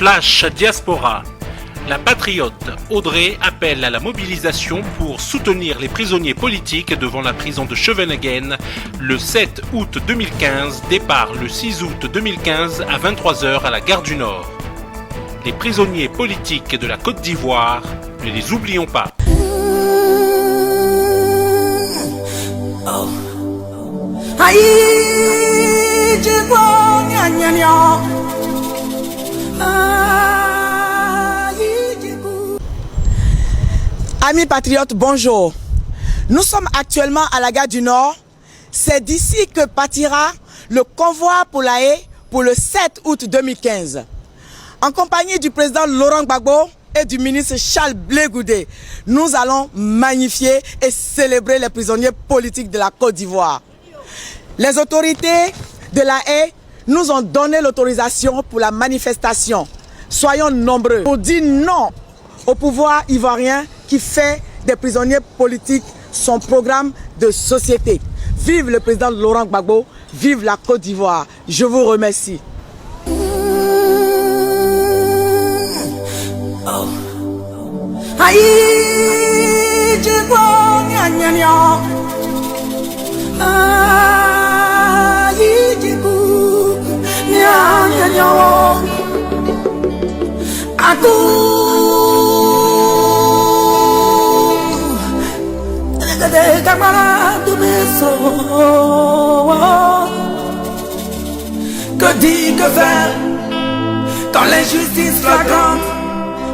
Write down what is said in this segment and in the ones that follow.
Flash Diaspora. La patriote Audrey appelle à la mobilisation pour soutenir les prisonniers politiques devant la prison de Scheveningen le 7 août 2015, départ le 6 août 2015 à 23h à la gare du Nord. Les prisonniers politiques de la Côte d'Ivoire, ne les oublions pas. Amis patriotes, bonjour. Nous sommes actuellement à la gare du Nord. C'est d'ici que partira le convoi pour la Haye pour le 7 août 2015. En compagnie du président Laurent Gbagbo et du ministre Charles Blé Goudé, nous allons magnifier et célébrer les prisonniers politiques de la Côte d'Ivoire. Les autorités de la Haye nous ont donné l'autorisation pour la manifestation. Soyons nombreux pour dire non au pouvoir ivoirien qui fait des prisonniers politiques son programme de société. Vive le président Laurent Gbagbo, vive la Côte d'Ivoire. Je vous remercie. Que dire, que faire quand l'injustice flagrante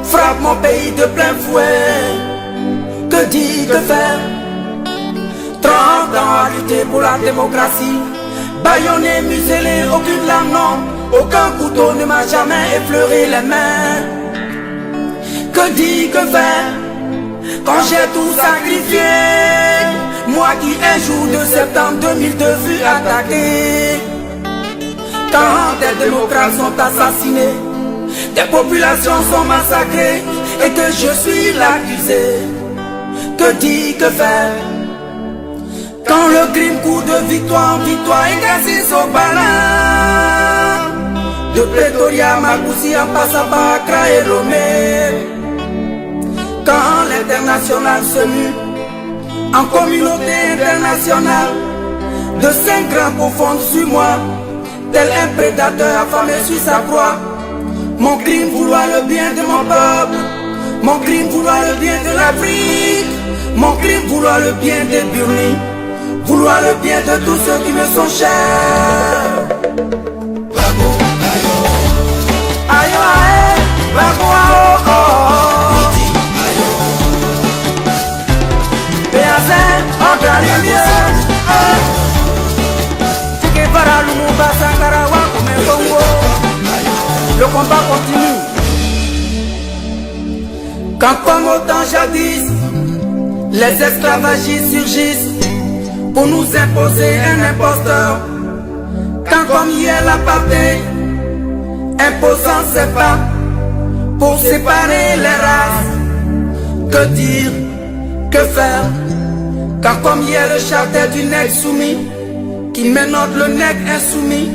frappe mon pays de plein fouet? Que dire, que faire? 30 ans à lutter pour la démocratie, bâillonné, muselé, aucune lame, non, aucun couteau ne m'a jamais effleuré les mains. Que dire, que faire quand j'ai tout sacrifié? Moi qui un jour de septembre 2002 fus attaqué. Quand des démocrates sont assassinés, des populations sont massacrées et que je suis l'accusé. Que dire, que faire quand le crime court de victoire en victoire et qu'assise au balin? De Pretoria, Magoussi en passant par Accra et Lomé. Quand l'international se mue en communauté internationale, de 5 grands confondent sur moi, tel un prédateur affamé sur sa proie. Mon crime vouloir le bien de mon peuple, mon crime vouloir le bien de l'Afrique, mon crime vouloir le bien des Burnis, vouloir le bien de tous ceux qui me sont chers. Bravo, ayo, ayo, ayo, bravo, oh, oh, oh. Le combat continue. Quand comme au temps jadis, les esclavagistes surgissent pour nous imposer un imposteur. Quand comme hier l'apartheid, imposant ses pas pour séparer les races. Que dire, que faire quand comme hier le charter du nègre soumis qui ménote le nègre insoumis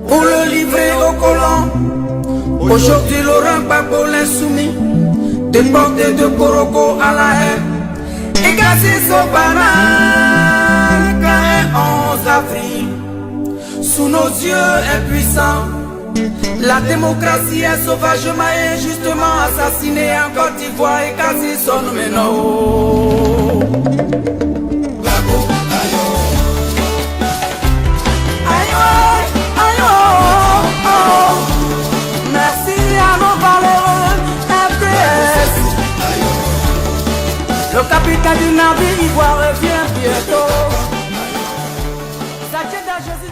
pour le livrer aux colons. Aujourd'hui Laurent Gbagbo l'insoumis, déporté de Koroko à la Haye et cassé son banane. Le 11 avril, sous nos yeux impuissants, la démocratie est sauvagement et injustement assassinée en Côte d'Ivoire et cassé son nom. Gbagbo, ayo, ayo, ayo, oh. Merci à nos valeureux FDS. Le capitaine du navire ivoire revient bientôt.